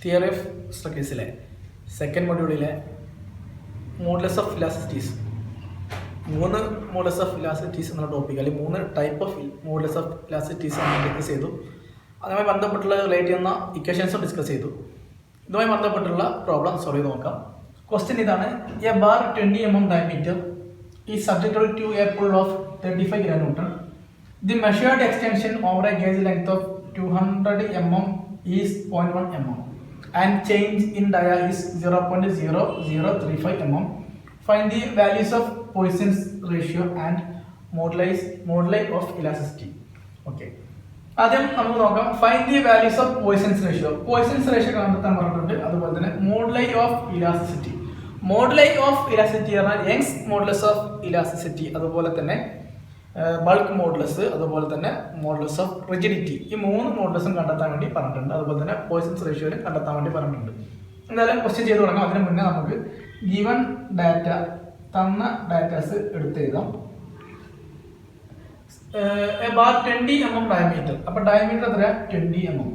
Theory of സ്ട്രക്ചേഴ്സിലെ second മൊഡ്യൂളിലെ modulus of elasticities 3 modulus of elasticities എന്ന ടോപ്പിക് അല്ലെങ്കിൽ 3 type of modulus of elasticities നമ്മൾ ഡിസ്കസ് ചെയ്തു. അതുമായി ബന്ധപ്പെട്ടുള്ള റിലേറ്റ് ചെയ്യുന്ന ഇക്വേഷൻസും ഡിസ്കസ് ചെയ്തു. ഇതുമായി ബന്ധപ്പെട്ടുള്ള പ്രോബ്ലം സോൾവ് ചെയ്ത് നോക്കാം. ക്വസ്റ്റ്യൻ ഇതാണ്: A bar 20 mm diameter is subjected to a pull of 35 kN. The measured extension over a gauge length of 200 mm is 0.1 mm and change in dia is 0.0035 mm. Find the values of Poisson's ratio and moduli of elasticity. Okay. ആദ്യം നമുക്ക് നോക്കാം find the values of poisons ratio. Poisons ratio കണ്ടെത്താൻ പറഞ്ഞിട്ടുണ്ട്. അതുപോലെ തന്നെ moduli of elasticity. Moduli of elasticity പറഞ്ഞാൽ Young's modulus of elasticity, അതുപോലെ തന്നെ ബൾക്ക് മോഡുലസ്, അതുപോലെ തന്നെ മോഡുലസ് ഓഫ് റിജിഡിറ്റി. ഈ 3 മോഡുലസും കണ്ടെത്താൻ വേണ്ടി പറഞ്ഞിട്ടുണ്ട്. അതുപോലെ തന്നെ പോയ്സൺസ് റേഷ്യോയിൽ കണ്ടെത്താൻ വേണ്ടി പറഞ്ഞിട്ടുണ്ട്. എന്തായാലും ക്വസ്റ്റ്യൻ ചെയ്ത് തുടങ്ങാം. അതിന് മുന്നേ നമുക്ക് ഗിവൺ ഡാറ്റ, തന്ന ഡാറ്റാസ് എടുത്ത് എഴുതാം. Bar 20 mm diameter. അപ്പൊ ഡയമീറ്റർ എത്ര? 20 mm.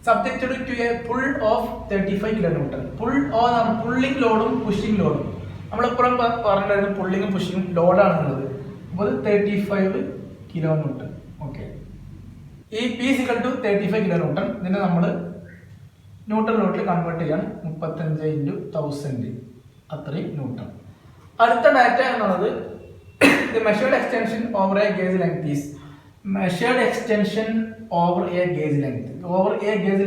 Subjected to a pull of 35 kN. Pull of pulling ലോഡും പുഷിംഗ് ലോഡും. നമ്മളിപ്പുറം പറഞ്ഞിട്ടുണ്ടായിരുന്നു പുള്ളിങ്ങും പുഷിങ്ങും ലോഡാണെന്നുള്ളത്. അപ്പോൾ 35 kN. ഓക്കെ. ഈ P = 35 kN. ഇതിനെ നമ്മൾ ന്യൂട്ടൺ ലോഡിൽ കൺവേർട്ട് ചെയ്യാൻ 35 × 1000 അത്രയും ന്യൂട്ടൺ. അടുത്ത ഡാറ്റ എന്നുള്ളത് the measured extension over a gauge length is measured extension over a gauge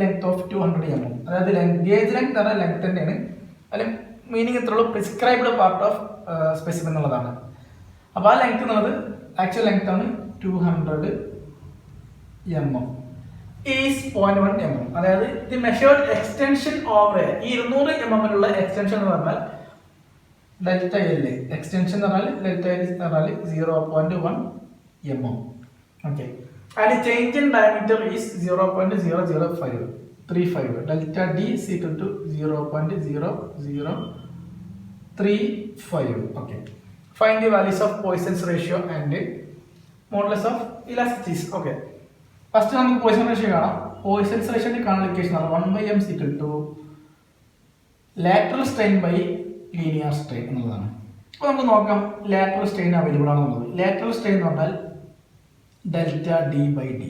length of 200 mm. അതായത് ഗേജ് ലെങ്ത് എന്ന ലെങ്ത് തന്നെയാണ്. അതിൽ മീനിങ് ഇത്രയുള്ളൂ, പ്രിസ്ക്രൈബ്ഡ് പാർട്ട് ഓഫ് സ്പെസിമെൻ എന്നുള്ളതാണ്. അപ്പോൾ ആ ലെങ്ത് എന്നുള്ളത് ആക്ച്വൽ ലെങ്ത് ആണ് 200 mm ഈസ് 0.1 mm. അതായത് ദി മെഷേർഡ് എക്സ്റ്റൻഷൻ ഓവർ ഈ 200 mm എക്സ്റ്റൻഷൻ എന്ന് പറഞ്ഞാൽ ഡെൽറ്റ എൽ. എക്സ്റ്റൻഷൻ എന്ന് പറഞ്ഞാൽ ഡെൽറ്റ എൽ എന്ന് പറഞ്ഞാൽ 0.1 mm. Okay. And change in diameter is 0.0035. Delta D is equal to 0.0035. Okay. Find the values of poisons ratio and modulus of elasticities. Okay. First നമുക്ക് poison ratio കാണാം. Poisons റേഷ്യോന്റെ കാണിക്കേഷൻ ആണ് 1/m is equal to lateral strain by linear strain എന്നുള്ളതാണ്. അപ്പോൾ നമുക്ക് നോക്കാം lateral strain available ആണെന്നുള്ളത്. Lateral strain എന്ന് പറഞ്ഞാൽ ഡെൽറ്റ ഡി ബൈ ഡി.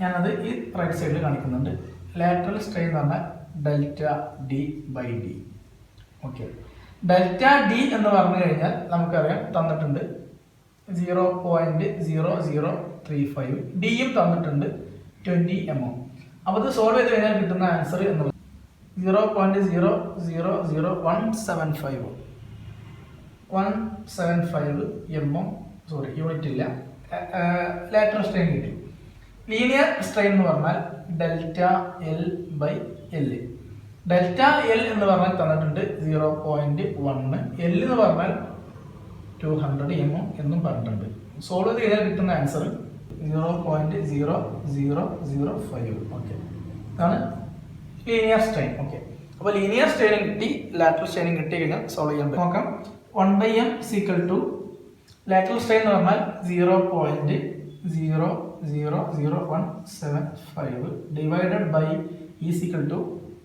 ഞാനത് ഈ റൈറ്റ് സൈഡിൽ കാണിക്കുന്നുണ്ട്. ലാറ്ററൽ സ്ട്രെയിൻ എന്ന് പറഞ്ഞാൽ delta D by D. Okay. Delta D എന്ന് പറഞ്ഞു കഴിഞ്ഞാൽ നമുക്കറിയാം തന്നിട്ടുണ്ട് 0.0035. ഡിയും തന്നിട്ടുണ്ട് 20 mm. അപ്പോൾ ഇത് സോൾവ് ചെയ്ത് കഴിഞ്ഞാൽ കിട്ടുന്ന ആൻസർ എന്നുള്ളത് 0.000175 mm. സോറി, യൂണിറ്റ് ഇല്ല. ലാറ്ററൽ സ്ട്രെയിൻ കിട്ടി. ലീനിയർ സ്ട്രെയിൻ എന്ന് പറഞ്ഞാൽ delta L by L. Delta L എന്ന് പറഞ്ഞാൽ തന്നിട്ടുണ്ട് 0.1. എൽ എന്ന് പറഞ്ഞാൽ 200 mm എന്നും പറഞ്ഞിട്ടുണ്ട്. സോൾവ് ചെയ്ത് കഴിഞ്ഞാൽ കിട്ടുന്ന ആൻസർ 0.0005. ഓക്കെ. ഇതാണ് ലീനിയർ സ്ട്രെയിൻ. ഓക്കെ. അപ്പോൾ ലീനിയർ സ്ട്രെയിനും കിട്ടി, ലാറ്ററൽ സ്ട്രെയിനും കിട്ടി കഴിഞ്ഞാൽ സോൾവ് ചെയ്യാൻ പറ്റും. നോക്കാം. 1/m is equal to lateral strain എന്ന് പറഞ്ഞാൽ 0.0000175 divided by is equal to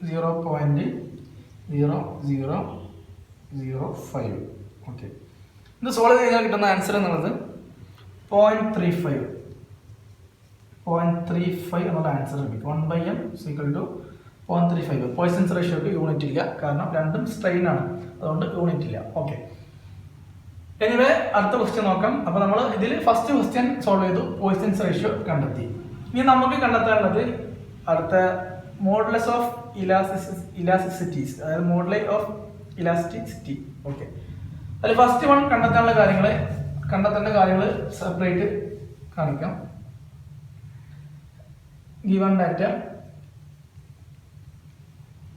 0.0005. Okay. ഇത് സോൾവ് ചെയ്താൽ കിട്ടുന്ന ആൻസർ എന്നുള്ളത് 0.35 എന്നുള്ള ആൻസർ ലഭിക്കും. 1/m is equal to 0.35. Poisson's റേഷ്യോക്ക് യൂണിറ്റ് ഇല്ല, കാരണം രണ്ടും സ്ട്രെയിൻ ആണ്, അതുകൊണ്ട് യൂണിറ്റ് ഇല്ല. ഓക്കെ. എനിവേ അടുത്ത ക്വസ്റ്റ്യൻ നോക്കാം. അപ്പോൾ നമ്മൾ ഇതിൽ ഫസ്റ്റ് ക്വസ്റ്റ്യൻ സോൾവ് ചെയ്തു, പോയ്സൺസ് റേഷ്യോ കണ്ടെത്തി. ഇനി നമുക്ക് കണ്ടെത്താനുള്ളത് അടുത്ത മോഡുലസ് ഓഫ് ഇലാസ്റ്റിസിറ്റീസ്, അതായത് മോഡുലൈ ഓഫ് ഇലാസ്റ്റിസിറ്റി. ഓക്കെ. അതിൽ ഫസ്റ്റ് വൺ കണ്ടെത്തേണ്ട കാര്യങ്ങൾ സെപ്പറേറ്റ് കാണിക്കാം. Given data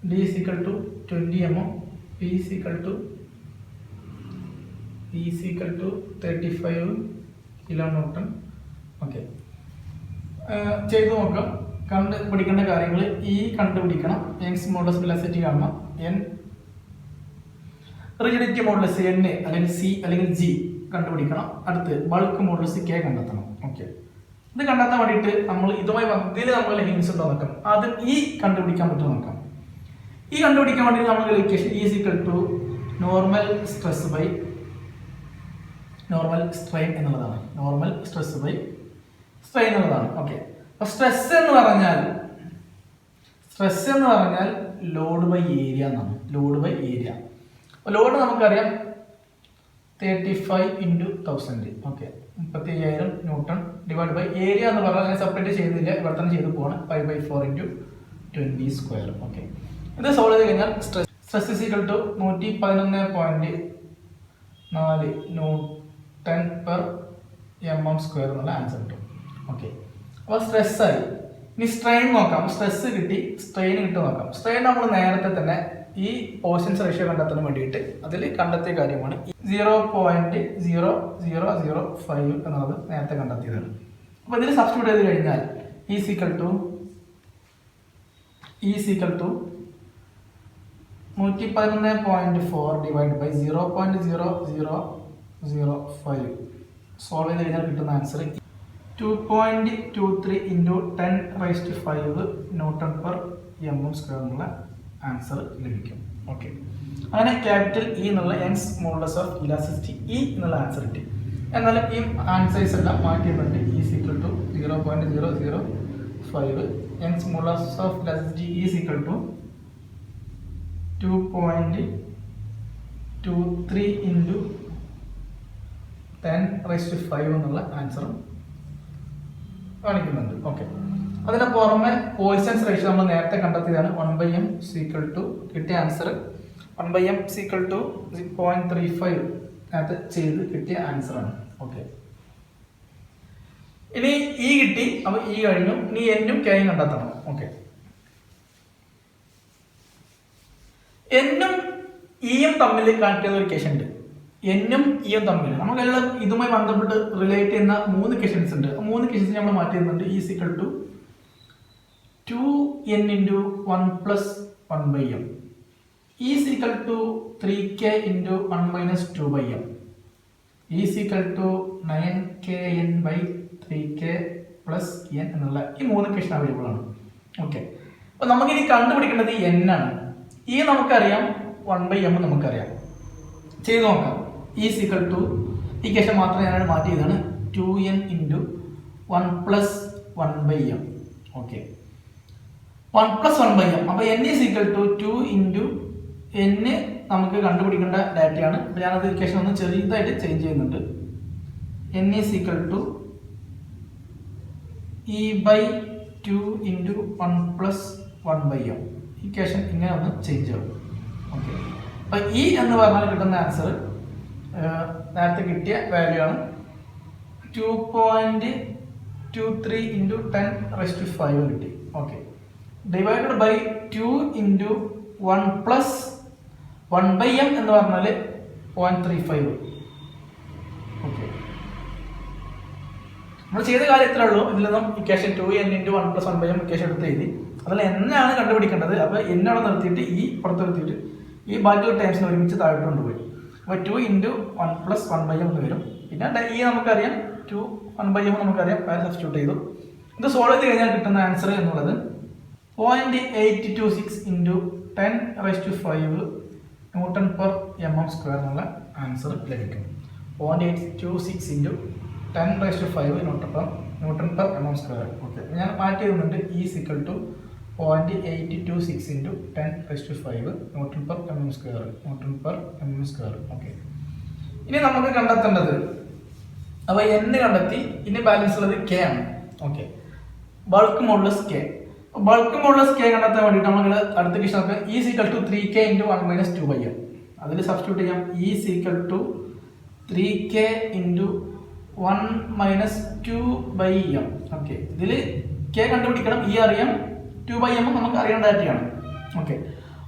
D is equal to 20 mm, P is equal to 35 kN. Okay. ചെയ്തു നോക്കാം. കണ്ടുപിടിക്കേണ്ട കാര്യങ്ങൾ കണ്ടുപിടിക്കണം. യങ്സ് മോഡുലസ് ഇലാസ്റ്റിസിറ്റി കാണണം. റിജിഡിറ്റി മോഡുലസ് N അല്ലെങ്കിൽ C അല്ലെങ്കിൽ G കണ്ടുപിടിക്കണം. അടുത്ത് ബൾക്ക് മോഡുലസ് K കണ്ടെത്തണം. ഓക്കെ. ഇത് കണ്ടെത്താൻ വേണ്ടിയിട്ട് നമ്മൾ ഇതുമായി ഇതിൽ നമ്മൾ ഹിൻസ് ഉണ്ടോ നോക്കാം. ആദ്യം ഈ കണ്ടുപിടിക്കാൻ പറ്റുമോ നോക്കാം. ഈ കണ്ടുപിടിക്കാൻ വേണ്ടി നമ്മൾ equation is equal to normal stress by normal strain എന്നുള്ളതാണ്. നോർമൽ സ്ട്രെസ് ബൈ സ്ട്രെയിൻ എന്നുള്ളതാണ്. ഓക്കെ, അപ്പോൾ സ്ട്രെസ് എന്ന് പറഞ്ഞാൽ ലോഡ് ബൈ ഏരിയ എന്നാണ്. Load by area. അപ്പോൾ ലോഡ് നമുക്കറിയാം 35 × 1000. Okay, 35,000 newton divide by area എന്ന് പറഞ്ഞാൽ ഞാൻ സെപ്പറേറ്റ് ചെയ്യുന്നില്ല, ഇവിടെ തന്നെ ചെയ്ത് പോവാണ്. 5/4 × 20². ഓക്കെ, ഇത് സോൾവ് ചെയ്ത് കഴിഞ്ഞാൽ stress is equal to 111.4 Newton/mm² എന്നുള്ള ആൻസർ കിട്ടും. ഓക്കെ, അപ്പോൾ സ്ട്രെസ് ആയി. ഇനി സ്ട്രെയിൻ നോക്കാം. സ്ട്രെസ് കിട്ടി, സ്ട്രെയിൻ കിട്ടും നോക്കാം. സ്ട്രെയിൻ നമ്മൾ നേരത്തെ തന്നെ ഈ പോർഷൻസ് റേഷ്യോ കണ്ടെത്താൻ വേണ്ടിയിട്ട് അതിൽ കണ്ടെത്തിയ കാര്യമാണ് 0.0005 എന്നുള്ളത് നേരത്തെ കണ്ടെത്തിയതാണ്. അപ്പോൾ ഇതിൽ സബ്സ്റ്റിറ്റ്യൂട്ട് ചെയ്ത് കഴിഞ്ഞാൽ is equal to 111.4 divide by 0.0005 solve ചെയ്ത് കഴിഞ്ഞാൽ കിട്ടുന്ന ആൻസർ 2.23 × 10⁵ Newton/mm² എന്നുള്ള ആൻസർ ലഭിക്കും. ഓക്കെ, അങ്ങനെ ക്യാപിറ്റൽ ഇ എന്നുള്ള Young's modulus of elasticity E എന്നുള്ള ആൻസർ കിട്ടി. എന്നാലും ഈ ആൻസേഴ്സ് എല്ലാം മാറ്റിയിട്ടുണ്ട്. Is equal to 0.005 Young's modulus of elasticity is equal to 2.23 × 10⁵ എന്നുള്ള ആൻസറും കാണിക്കുന്നുണ്ട്. ഓക്കെ, അതിന് പുറമെ പോയിസൺസ് റേഷ്യോ നമ്മൾ നേരത്തെ കണ്ടെത്തിയതാണ്. 1/m കിട്ടിയ ആൻസർ 1/m = 0.35 അത് ചെയ്ത് കിട്ടിയ ആൻസറാണ്. ഓക്കെ, ഇനി ഇ കിട്ടി. അപ്പോൾ ഇ കഴിഞ്ഞു. ഇനി എന്നും കെയും കണ്ടെത്തണം. ഓക്കെ, എന്നും ഇയും തമ്മിൽ കണക്ട് ചെയ്യുന്ന ഒരു കേസ് ഉണ്ട്. എന്നും ഇയും തമ്മിൽ നമുക്കെല്ലാം ഇതുമായി ബന്ധപ്പെട്ട് റിലേറ്റ് ചെയ്യുന്ന 3 കേഷൻസ് ഉണ്ട്. 3 കേഷൻസ് നമ്മൾ മാറ്റി തരുന്നുണ്ട്. Is equal to 2n × 1 + 1/m is equal to 3k × 1 - 2/m is equal to 9kn/3k + n എന്നുള്ള ഈ 3 കേഷൻ അവൈലബിൾ ആണ്. ഓക്കെ, അപ്പോൾ നമുക്കിനി കണ്ടുപിടിക്കേണ്ടത് n ആണ്. ഈ നമുക്കറിയാം, 1/m നമുക്കറിയാം. ചെയ്ത് നോക്കാം. ഈസ് ഈക്വൽ ടു ഈ കേഷൻ മാത്രം ഞാനാണ് മാറ്റി ചെയ്താണ് 2n × 1 + 1/m. Okay, 1 + 1/m. അപ്പോൾ n is equal to 2 × n നമുക്ക് കണ്ടുപിടിക്കേണ്ട ഡാറ്റയാണ്. അപ്പോൾ ഞാനത് ഇക്വേഷൻ ഒന്ന് ചെറിയതായിട്ട് ചേഞ്ച് ചെയ്യുന്നുണ്ട്. n is equal to e/2 × 1 + 1/m. Equation ഇങ്ങനെ ഒന്ന് ചേഞ്ച് ആവും. ഓക്കെ, അപ്പോൾ ഇ എന്ന് പറഞ്ഞാൽ കിട്ടുന്ന ആൻസർ നേരത്തെ കിട്ടിയ വാല്യൂ ആണ്. 2.23 × 10⁵ കിട്ടി. ഓക്കെ, ഡിവൈഡഡ് ബൈ 2 × 1 + 1/m എന്ന് പറഞ്ഞാൽ 0.35. ഓക്കെ, നമ്മൾ ചെയ്ത കാര്യത്തിലേ ഉള്ളൂ. ഇതിൽ നിന്നും ഇക്വേഷൻ 2n × 1 + 1/m ഇക്വേഷൻ എടുത്ത് എഴുതി. അതിൽ എന്നാണ് കണ്ടുപിടിക്കേണ്ടത്. അപ്പോൾ എന്നവിടെ നിർത്തിയിട്ട് ഈ പുറത്ത് നിർത്തിയിട്ട് ഈ ബാക്കിയുള്ള ടൈംസിന് ഒരുമിച്ച് താഴോട്ട് കൊണ്ടുപോയി. അപ്പോൾ 2 × 1 + 1/m എന്ന് വരും. പിന്നെ ഈ നമുക്കറിയാം 1/m നമുക്കറിയാം, സബ്സ്റ്റിറ്റ്യൂട്ട് ചെയ്തു. ഇത് സോൾവ് ചെയ്ത് കഴിഞ്ഞാൽ കിട്ടുന്ന ആൻസർ എന്നുള്ളത് 0.826 × 10⁵ Newton/mm² എന്നുള്ള ആൻസർ ലഭിക്കും. 0.826 × 10⁵ Newton/mm². ഓക്കെ, ഞാൻ മാറ്റി തരുന്നുണ്ട്. Is equal to 0.826 × 10⁵ Newton/mm². Okay, ഇനി നമുക്ക് കണ്ടെത്തേണ്ടത്, അപ്പോൾ n കണ്ടെത്തി. ഇനി ബാലൻസ് ഉള്ളത് k ആണ്. Okay, bulk modulus k. Bulk modulus k കണ്ടെത്താൻ വേണ്ടിയിട്ട് നമ്മൾ അടുത്ത ക്വസ്റ്റ്യൻ നോക്കാം. Is equal to 3k × 1 - 2/m. അതിൽ സബ്സ്റ്റിറ്റ്യൂട്ട് ചെയ്യാം. Is equal to 3k × 1 - 2/m. Okay, ഇതിൽ k കണ്ടുപിടിക്കണം. ഈ അറിയാം, 2/m നമുക്ക് അറിയേണ്ട ഡാറ്റയാണ്. ഓക്കെ,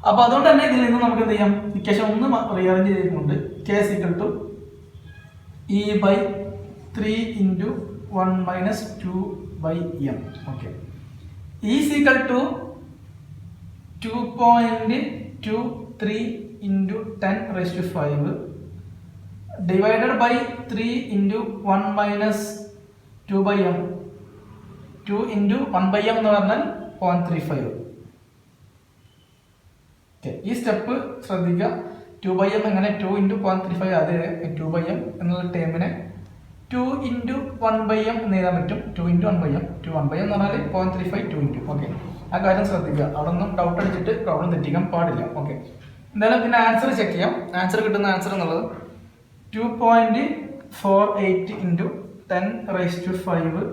അപ്പോൾ അതുകൊണ്ട് തന്നെ ഇതിൽ നിന്ന് നമുക്ക് എന്ത് ചെയ്യാം, ഇക്വേഷൻ ഒന്ന് റീഅറേഞ്ച് ചെയ്തിട്ടുണ്ട്. k is equal to e/3 × 1 - 2/m. Okay, e is equal to 2.23 × 10⁵ divided by 3 × 1 - 2/m 2 × 1/m എന്ന് പറഞ്ഞാൽ 0.35. ഓക്കെ, ഈ സ്റ്റെപ്പ് ശ്രദ്ധിക്കുക. 2/m എങ്ങനെ 2 × 0.35 അത് 2/m എന്നുള്ള ടേമിനെ 2 × 1/m എന്ന് എഴുതാൻ പറ്റും. 2 × 1/m 1/m എന്ന് പറഞ്ഞാൽ 0.35 2 × ഓക്കെ, ആ കാര്യം ശ്രദ്ധിക്കുക. അവിടെ ഒന്നും ഡൗട്ട് അടിച്ചിട്ട് പ്രോബ്ലം തെറ്റിക്കാൻ പാടില്ല. ഓക്കെ, എന്തായാലും പിന്നെ ആൻസർ ചെക്ക് ചെയ്യാം. ആൻസർ കിട്ടുന്ന ആൻസർ എന്നുള്ളത് 2.48 × 10⁵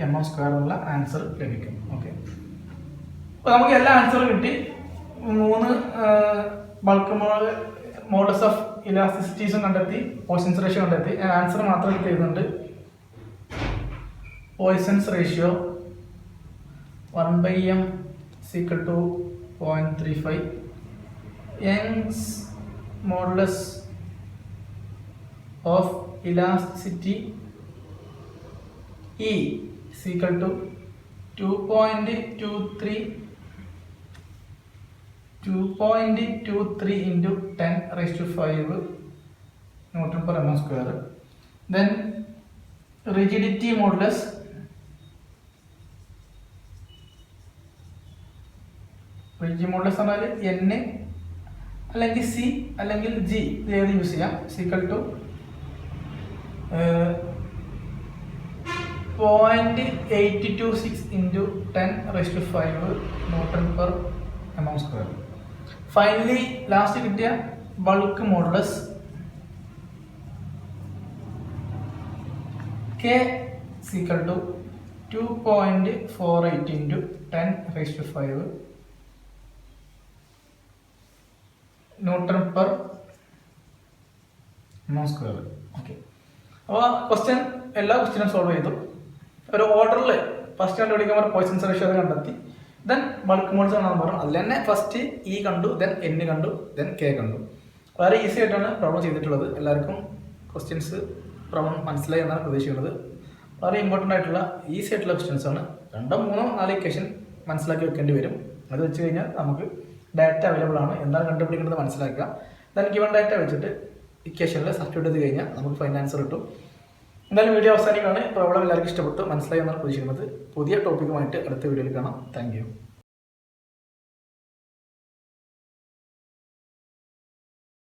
Nm/m² എന്നുള്ള ആൻസർ ലഭിക്കും. ഓക്കെ, അപ്പോൾ നമുക്ക് എല്ലാ ആൻസറും കിട്ടി. 3 ബൾക്ക് മോഡസ് ഓഫ് ഇലാസ്റ്റിസിറ്റീസും കണ്ടെത്തി, പോയ്സൺസ് റേഷ്യോ കണ്ടെത്തി. ഞാൻ ആൻസർ മാത്രം എഴുതുന്നുണ്ട്. Poisons ratio 1/m = 0.35. Young's modulus of elasticity E = 2.23 × 10⁵ Nm/m². Then rigidity modulus പറഞ്ഞാൽ N അല്ലെങ്കിൽ C അല്ലെങ്കിൽ G ഇത് ഏത് യൂസ് ചെയ്യാം. = 0.826 × 10⁵ Nm/m². ഫൈനലി ലാസ്റ്റ് കിട്ടിയ bulk modulus K = 2.48 × 10⁵ Nm/m². Okay, അപ്പോൾ ക്വസ്റ്റ്യൻ എല്ലാ ക്വസ്റ്റ്യനും സോൾവ് ചെയ്തു. ഒരു ഓർഡറിൽ ഫസ്റ്റ് കണ്ടുപിടിക്കുമ്പോൾ പോയ്സൺസ് റേഷ്യോ കണ്ടെത്തി. ദെൻ ബൾക്ക് മോഡ്സ് ആണെന്ന് പറഞ്ഞു. അതിൽ തന്നെ ഫസ്റ്റ് E കണ്ടു, ദെൻ N കണ്ടു, ദെൻ K കണ്ടു. വളരെ ഈസി ആയിട്ടാണ് പ്രോബ്ലം ചെയ്തിട്ടുള്ളത്. എല്ലാവർക്കും ക്വസ്റ്റ്യൻസ് പ്രോബ്ലം മനസ്സിലായി എന്നാണ് പ്രതീക്ഷിക്കുന്നത്. വളരെ ഇമ്പോർട്ടൻ്റ് ആയിട്ടുള്ള ഈസി ആയിട്ടുള്ള ക്വസ്റ്റ്യൻസ് ആണ്. 2, 3, 4 ഇക്വേഷൻ മനസ്സിലാക്കി വെക്കേണ്ടി വരും. അത് വെച്ച് കഴിഞ്ഞാൽ നമുക്ക് ഡാറ്റ അവൈലബിൾ ആണ്, എന്താണ് കണ്ടുപിടിക്കേണ്ടത് മനസ്സിലാക്കുക. ദെൻ ഗിവൺ ഡാറ്റ വെച്ചിട്ട് ഇക്വേഷനിൽ സബ്സ്റ്റിറ്റ്യൂട്ട് ചെയ്ത് കഴിഞ്ഞാൽ നമുക്ക് ഫൈനൽ ആൻസർ കിട്ടും. എന്തായാലും വീഡിയോ അവസാനിക്കുകയാണ്. പ്രോബ്ലം എല്ലാവർക്കും ഇഷ്ടപ്പെട്ടു മനസ്സിലായി എന്നാണ് പ്രതീക്ഷിക്കുന്നത്. പുതിയ ടോപ്പിക്കുമായിട്ട് അടുത്ത വീഡിയോയിൽ കാണാം. Thank you.